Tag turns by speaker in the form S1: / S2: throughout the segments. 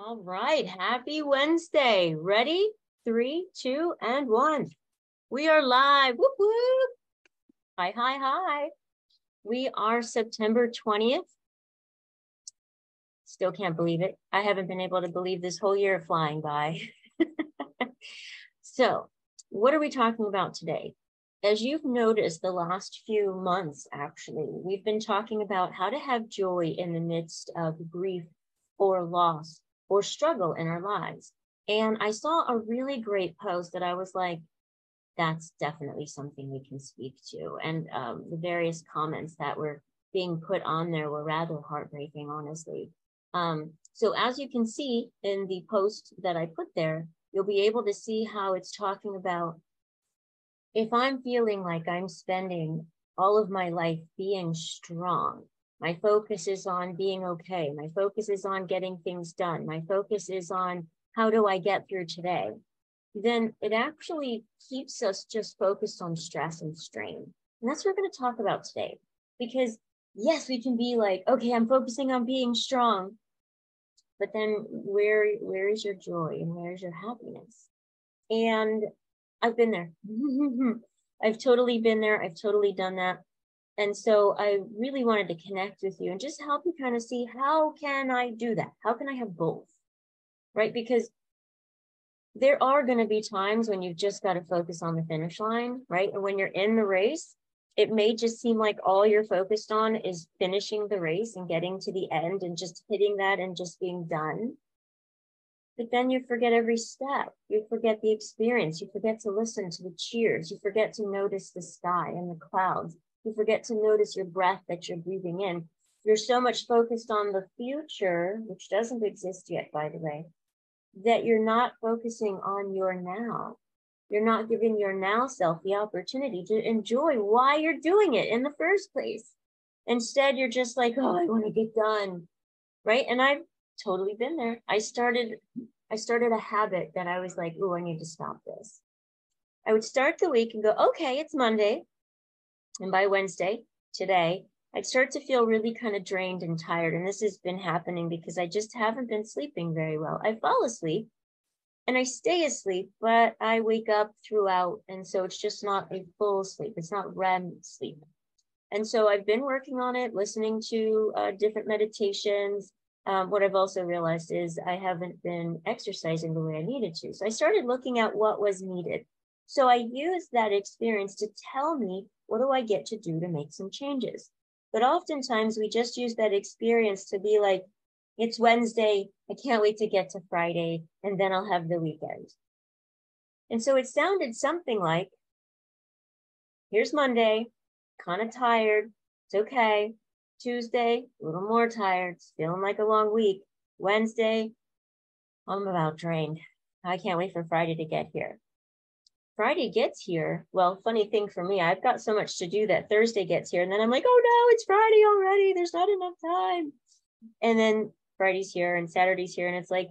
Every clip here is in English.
S1: All right, happy Wednesday. Ready? 3, 2, and 1. We are live. Whoop, whoop. Hi, hi, hi. We are September 20th. Still can't believe it. I haven't been able to believe this whole year flying by. So, what are we talking about today? As you've noticed the last few months, actually, we've been talking about how to have joy in the midst of grief or loss or struggle in our lives. And I saw a really great post that I was like, that's definitely something we can speak to. And the various comments that were being put on there were rather heartbreaking, honestly. So as you can see in the post that I put there, you'll be able to see how it's talking about if I'm feeling like I'm spending all of my life being strong, my focus is on being okay. My focus is on getting things done. My focus is on how do I get through today? Then it actually keeps us just focused on stress and strain. And that's what we're going to talk about today. Because yes, we can be like, okay, I'm focusing on being strong. But then where is your joy and where is your happiness? And I've been there. I've totally been there. I've totally done that. And so I really wanted to connect with you and just help you kind of see, how can I do that? How can I have both? Right? Because there are going to be times when you've just got to focus on the finish line, right? And when you're in the race, it may just seem like all you're focused on is finishing the race and getting to the end and just hitting that and just being done. But then you forget every step. You forget the experience. You forget to listen to the cheers. You forget to notice the sky and the clouds. You forget to notice your breath that you're breathing in. You're so much focused on the future, which doesn't exist yet, by the way, that you're not focusing on your now. You're not giving your now self the opportunity to enjoy why you're doing it in the first place. Instead, you're just like, oh, I want to get done, right? And I've totally been there. I started a habit that I was like, oh, I need to stop this. I would start the week and go, okay, it's Monday. And by Wednesday, today, I'd start to feel really kind of drained and tired. And this has been happening because I just haven't been sleeping very well. I fall asleep and I stay asleep, but I wake up throughout. And so it's just not a full sleep. It's not REM sleep. And so I've been working on it, listening to different meditations. What I've also realized is I haven't been exercising the way I needed to. So I started looking at what was needed. So I used that experience to tell me, what do I get to do to make some changes? But oftentimes we just use that experience to be like, it's Wednesday, I can't wait to get to Friday, and then I'll have the weekend. And so it sounded something like, here's Monday, kind of tired, it's okay. Tuesday, a little more tired, it's feeling like a long week. Wednesday, I'm about drained. I can't wait for Friday to get here. Friday gets here. Well, funny thing for me, I've got so much to do that Thursday gets here. And then I'm like, oh no, it's Friday already. There's not enough time. And then Friday's here and Saturday's here. And it's like,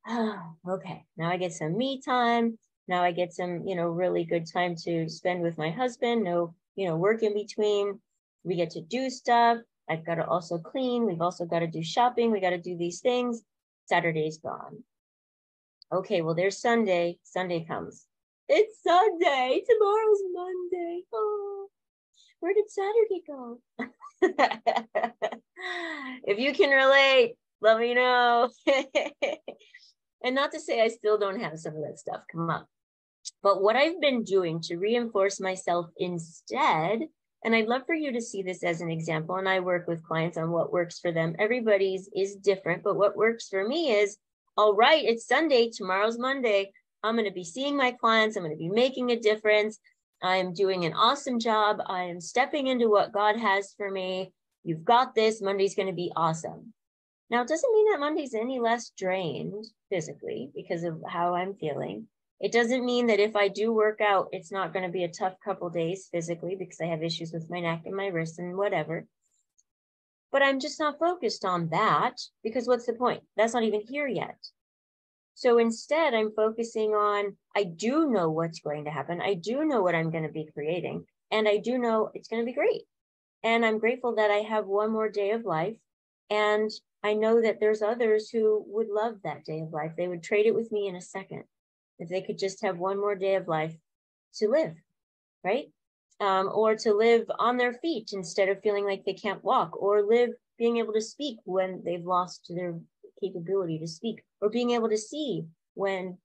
S1: oh, okay, now I get some me time. Now I get some, really good time to spend with my husband. No, work in between. We get to do stuff. I've got to also clean. We've also got to do shopping. We got to do these things. Saturday's gone. Okay, well, there's Sunday. Sunday comes. It's Sunday. Tomorrow's Monday. Oh, where did Saturday go? If you can relate, let me know. And not to say I still don't have some of that stuff come up. But what I've been doing to reinforce myself instead, and I'd love for you to see this as an example, and I work with clients on what works for them. Everybody's is different, but what works for me is, all right, it's Sunday, tomorrow's Monday. I'm going to be seeing my clients. I'm going to be making a difference. I am doing an awesome job. I am stepping into what God has for me. You've got this. Monday's going to be awesome. Now, it doesn't mean that Monday's any less drained physically because of how I'm feeling. It doesn't mean that if I do work out, it's not going to be a tough couple days physically because I have issues with my neck and my wrists and whatever. But I'm just not focused on that because what's the point? That's not even here yet. So instead, I'm focusing on, I do know what's going to happen. I do know what I'm going to be creating. And I do know it's going to be great. And I'm grateful that I have one more day of life. And I know that there's others who would love that day of life. They would trade it with me in a second if they could just have one more day of life to live, right? Or to live on their feet instead of feeling like they can't walk, or live being able to speak when they've lost their capability to speak, or being able to see when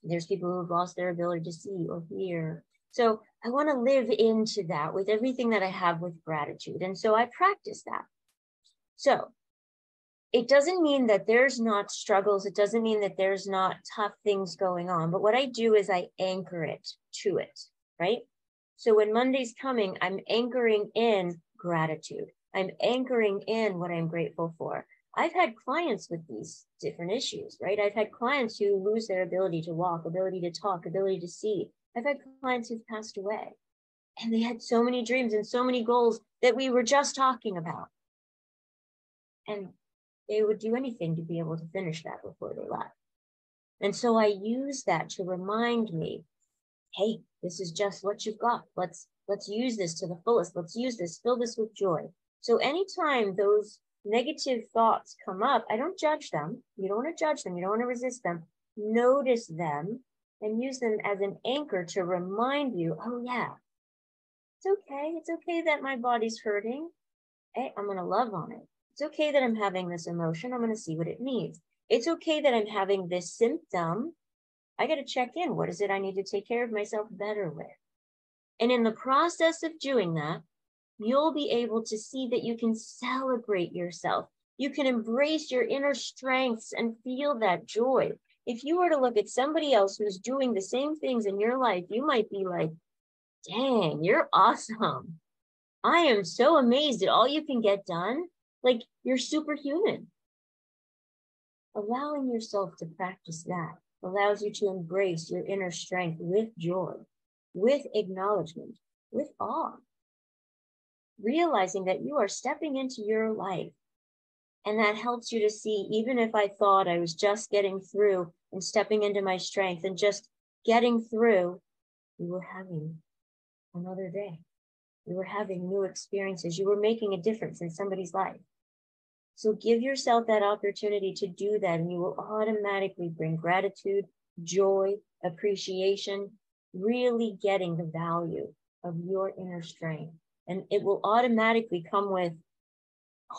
S1: there's people who have lost their ability to see or hear. So I want to live into that with everything that I have with gratitude. And so I practice that. So it doesn't mean that there's not struggles. It doesn't mean that there's not tough things going on. But what I do is I anchor it to it, right? So when Monday's coming, I'm anchoring in gratitude. I'm anchoring in what I'm grateful for. I've had clients with these different issues, right? I've had clients who lose their ability to walk, ability to talk, ability to see. I've had clients who've passed away, and they had so many dreams and so many goals that we were just talking about. And they would do anything to be able to finish that before they left. And so I use that to remind me, hey, this is just what you've got. Let's use this to the fullest. Let's use this, fill this with joy. So anytime those negative thoughts come up, I don't judge them. You don't want to judge them. You don't want to resist them. Notice them and use them as an anchor to remind you, oh yeah, it's okay. It's okay that my body's hurting. Hey, I'm going to love on it. It's okay that I'm having this emotion. I'm going to see what it needs. It's okay that I'm having this symptom. I got to check in. What is it I need to take care of myself better with? And in the process of doing that, you'll be able to see that you can celebrate yourself. You can embrace your inner strengths and feel that joy. If you were to look at somebody else who's doing the same things in your life, you might be like, dang, you're awesome. I am so amazed at all you can get done. Like, you're superhuman. Allowing yourself to practice that allows you to embrace your inner strength with joy, with acknowledgement, with awe. Realizing that you are stepping into your life. And that helps you to see, even if I thought I was just getting through and stepping into my strength and just getting through, you were having another day. You were having new experiences. You were making a difference in somebody's life. So give yourself that opportunity to do that, and you will automatically bring gratitude, joy, appreciation, really getting the value of your inner strength. And it will automatically come with,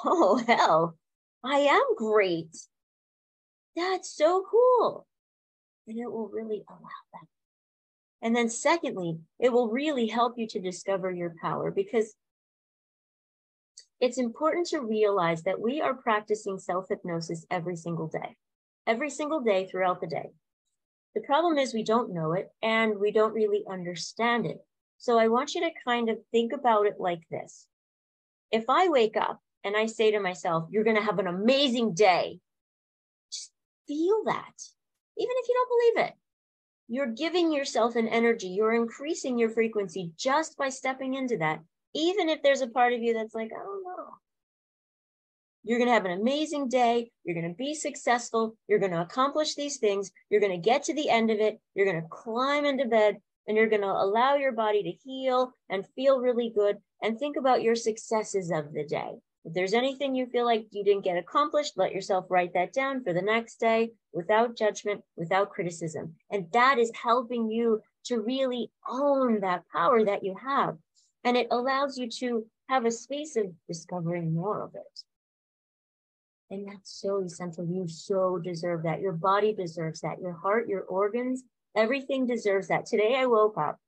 S1: oh, hell, I am great. That's so cool. And it will really allow that. And then secondly, it will really help you to discover your power, because it's important to realize that we are practicing self-hypnosis every single day throughout the day. The problem is we don't know it and we don't really understand it. So I want you to kind of think about it like this. If I wake up and I say to myself, you're going to have an amazing day, just feel that. Even if you don't believe it, you're giving yourself an energy. You're increasing your frequency just by stepping into that. Even if there's a part of you that's like, I don't know. You're going to have an amazing day. You're going to be successful. You're going to accomplish these things. You're going to get to the end of it. You're going to climb into bed, and you're going to allow your body to heal and feel really good, and think about your successes of the day. If there's anything you feel like you didn't get accomplished, let yourself write that down for the next day without judgment, without criticism. And that is helping you to really own that power that you have. And it allows you to have a space of discovering more of it. And that's so essential. You so deserve that. Your body deserves that. Your heart, your organs, everything deserves that. Today I woke up,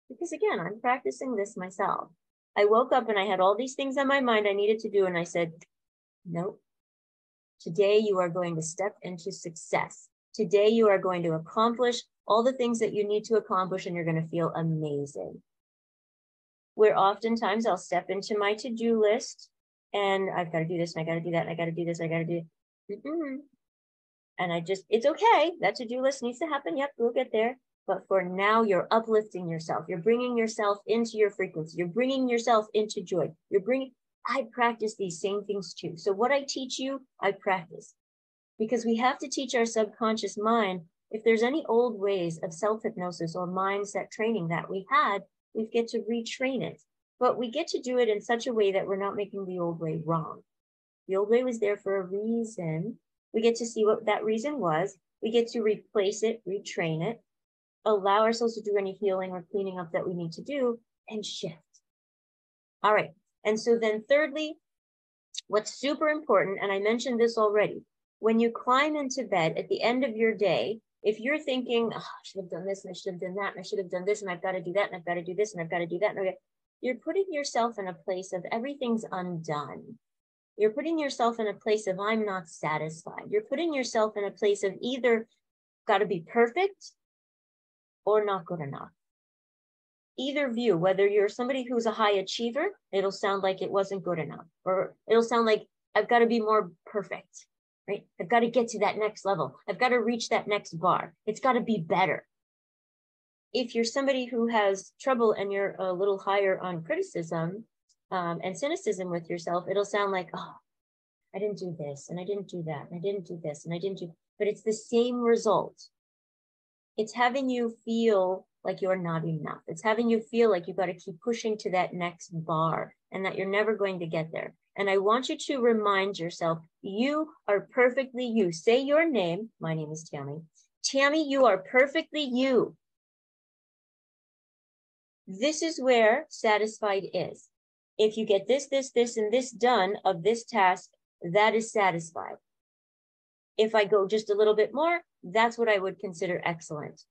S1: because again, I'm practicing this myself. I woke up and I had all these things on my mind I needed to do. And I said, nope. Today you are going to step into success. Today you are going to accomplish all the things that you need to accomplish, and you're going to feel amazing. Where oftentimes I'll step into my to-do list and I've got to do this and I got to do that and I got to do this, I got to do it. And it's okay. That to-do list needs to happen. Yep, we'll get there. But for now, you're uplifting yourself. You're bringing yourself into your frequency. You're bringing yourself into joy. I practice these same things too. So what I teach you, I practice. Because we have to teach our subconscious mind, if there's any old ways of self-hypnosis or mindset training that we had, we get to retrain it. But we get to do it in such a way that we're not making the old way wrong. The old way was there for a reason. We get to see what that reason was. We get to replace it, retrain it, allow ourselves to do any healing or cleaning up that we need to do, and shift. All right. And so then thirdly, what's super important, and I mentioned this already, when you climb into bed at the end of your day, if you're thinking, oh, I should have done this, and I should have done that, and I should have done this, and I've got to do that, and I've got to do this, and I've got to do that, and you're putting yourself in a place of everything's undone. You're putting yourself in a place of I'm not satisfied. You're putting yourself in a place of either got to be perfect or not good enough. Either view, whether you're somebody who's a high achiever, it'll sound like it wasn't good enough, or it'll sound like I've got to be more perfect, right? I've got to get to that next level. I've got to reach that next bar. It's got to be better. If you're somebody who has trouble and you're a little higher on criticism and cynicism with yourself, it'll sound like, oh, I didn't do this, and I didn't do that, and I didn't do this, and I didn't do, but it's the same result. It's having you feel like you're not enough. It's having you feel like you've got to keep pushing to that next bar and that you're never going to get there. And I want you to remind yourself, you are perfectly you. Say your name. My name is Tammy. Tammy, you are perfectly you. This is where satisfied is. If you get this, this, this, and this done of this task, that is satisfied. If I go just a little bit more, that's what I would consider excellent.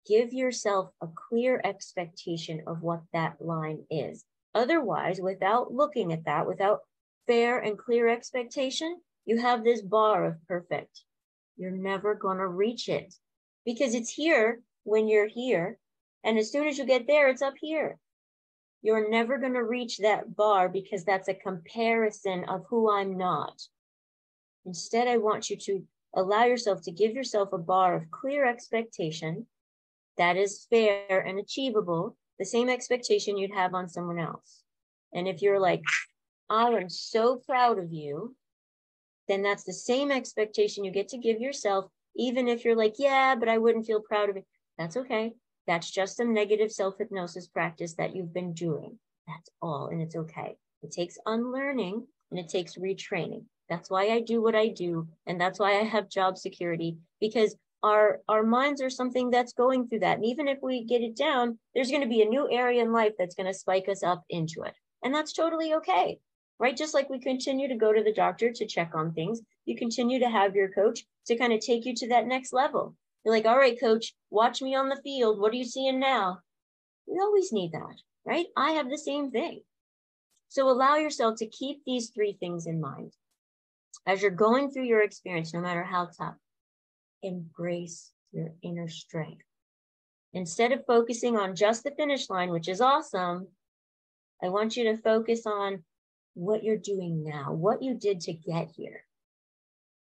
S1: Give yourself a clear expectation of what that line is. Otherwise, without looking at that, without fair and clear expectation, you have this bar of perfect. You're never going to reach it because it's here when you're here. And as soon as you get there, it's up here. You're never going to reach that bar because that's a comparison of who I'm not. Instead, I want you to allow yourself to give yourself a bar of clear expectation that is fair and achievable, the same expectation you'd have on someone else. And if you're like, I am so proud of you, then that's the same expectation you get to give yourself, even if you're like, yeah, but I wouldn't feel proud of it. That's okay. That's just some negative self-hypnosis practice that you've been doing. That's all, and it's okay. It takes unlearning and it takes retraining. That's why I do what I do, and that's why I have job security, because our minds are something that's going through that. And even if we get it down, there's going to be a new area in life that's going to spike us up into it. And that's totally okay, right? Just like we continue to go to the doctor to check on things, you continue to have your coach to kind of take you to that next level. You're like, all right, coach, watch me on the field. What are you seeing now? We always need that, right? I have the same thing. So allow yourself to keep these three things in mind. As you're going through your experience, no matter how tough, embrace your inner strength. Instead of focusing on just the finish line, which is awesome, I want you to focus on what you're doing now, what you did to get here.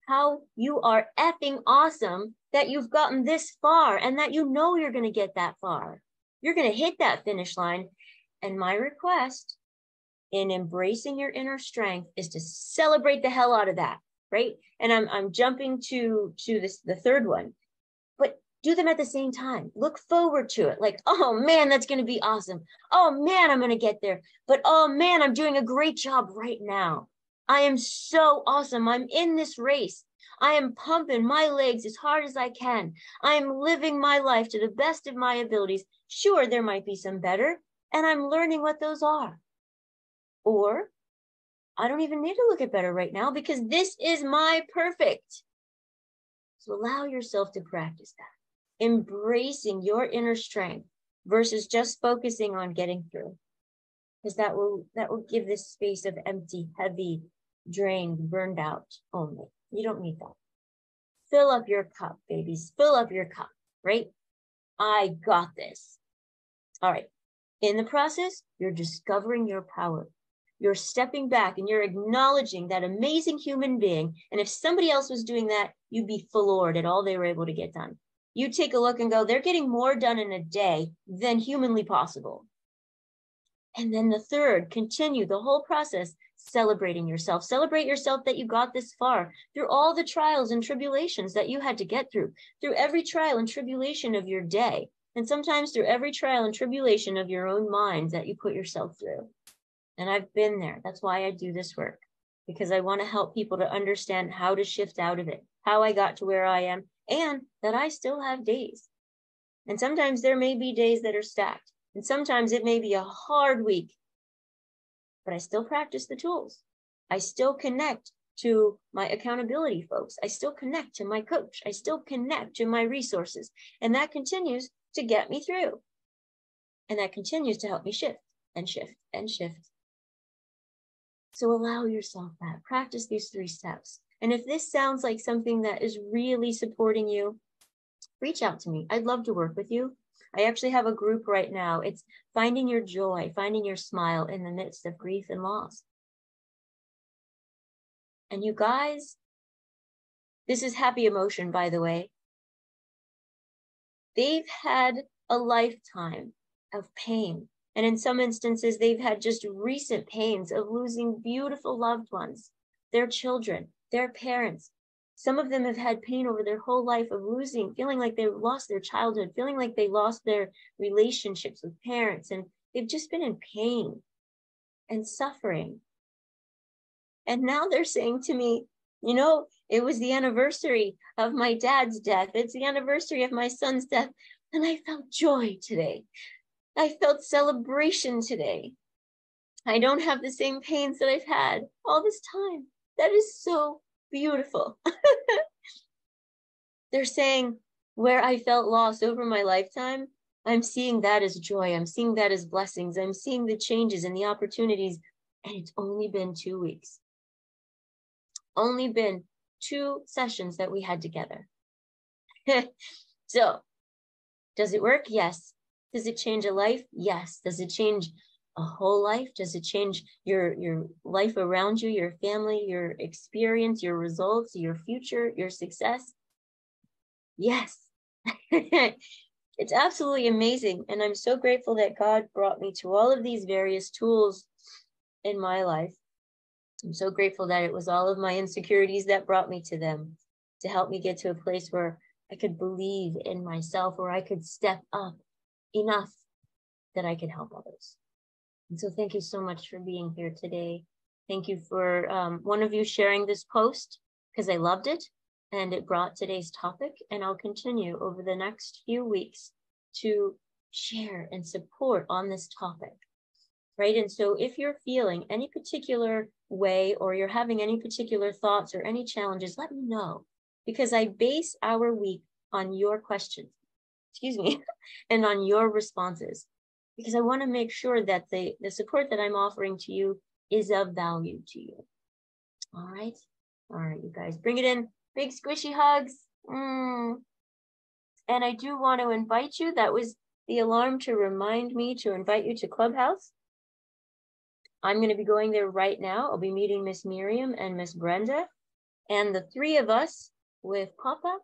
S1: How you are effing awesome that you've gotten this far and that you know you're going to get that far. You're going to hit that finish line. And my request in embracing your inner strength is to celebrate the hell out of that, right? And I'm jumping to the third one, but do them at the same time. Look forward to it. Like, oh man, that's going to be awesome. Oh man, I'm going to get there. But oh man, I'm doing a great job right now. I am so awesome. I'm in this race. I am pumping my legs as hard as I can. I am living my life to the best of my abilities. Sure, there might be some better, and I'm learning what those are. Or I don't even need to look at better right now because this is my perfect. So allow yourself to practice that. Embracing your inner strength versus just focusing on getting through. Because that will give this space of empty, heavy, drained, burned out only. You don't need that. Fill up your cup, babies. Fill up your cup, right? I got this. All right. In the process, you're discovering your power. You're stepping back and you're acknowledging that amazing human being. And if somebody else was doing that, you'd be floored at all they were able to get done. You take a look and go, they're getting more done in a day than humanly possible. And then the third, continue the whole process, celebrating yourself. Celebrate yourself that you got this far through all the trials and tribulations that you had to get through every trial and tribulation of your day, and sometimes through every trial and tribulation of your own mind that you put yourself through. And I've been there. That's why I do this work. because I want to help people to understand how to shift out of it, how I got to where I am, and that I still have days. And sometimes there may be days that are stacked, and sometimes it may be a hard week, but I still practice the tools. I still connect to my accountability folks. I still connect to my coach. I still connect to my resources. And that continues to get me through. And that continues to help me shift and shift and shift. So allow yourself that. Practice these 3 steps. And if this sounds like something that is really supporting you, reach out to me. I'd love to work with you. I actually have a group right now. It's finding your joy, finding your smile in the midst of grief and loss. And you guys, this is Happy Emotion, by the way. They've had a lifetime of pain. And in some instances, they've had just recent pains of losing beautiful loved ones, their children, their parents. Some of them have had pain over their whole life of losing, feeling like they lost their childhood, feeling like they lost their relationships with parents. And they've just been in pain and suffering. And now they're saying to me, you know, it was the anniversary of my dad's death. It's the anniversary of my son's death. And I felt joy today. I felt celebration today. I don't have the same pains that I've had all this time. That is so beautiful. They're saying where I felt loss over my lifetime, I'm seeing that as joy. I'm seeing that as blessings. I'm seeing the changes and the opportunities. And it's only been 2 weeks. Only been 2 sessions that we had together. So, does it work? Yes. Does it change a life? Yes. Does it change a whole life? Does it change your life around you, your family, your experience, your results, your future, your success? Yes. It's absolutely amazing. And I'm so grateful that God brought me to all of these various tools in my life. I'm so grateful that it was all of my insecurities that brought me to them, to help me get to a place where I could believe in myself, where I could step up enough that I could help others. And so thank you so much for being here today. Thank you for one of you sharing this post, because I loved it and it brought today's topic. And I'll continue over the next few weeks to share and support on this topic. Right? And so if you're feeling any particular way, or you're having any particular thoughts or any challenges, let me know, because I base our week on your questions, and on your responses, because I want to make sure that the support that I'm offering to you is of value to you. All right, you guys, bring it in. Big squishy hugs. And I do want to invite you. That was the alarm to remind me to invite you to Clubhouse. I'm going to be going there right now. I'll be meeting Miss Miriam and Miss Brenda. And the 3 of us with Papa,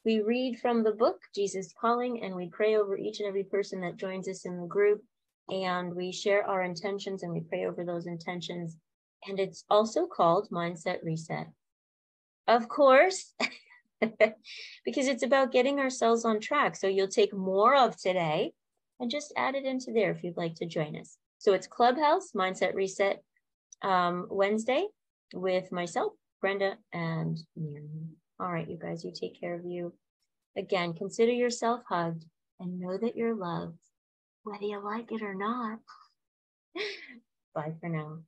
S1: we read from the book, Jesus Calling, and we pray over each and every person that joins us in the group. And we share our intentions and we pray over those intentions. And it's also called Mindset Reset. Of course, because it's about getting ourselves on track. So you'll take more of today and just add it into there if you'd like to join us. So it's Clubhouse, Mindset Reset, Wednesday with myself, Brenda, and Miriam. All right, you guys, you take care of you. Again, consider yourself hugged and know that you're loved, whether you like it or not. Bye for now.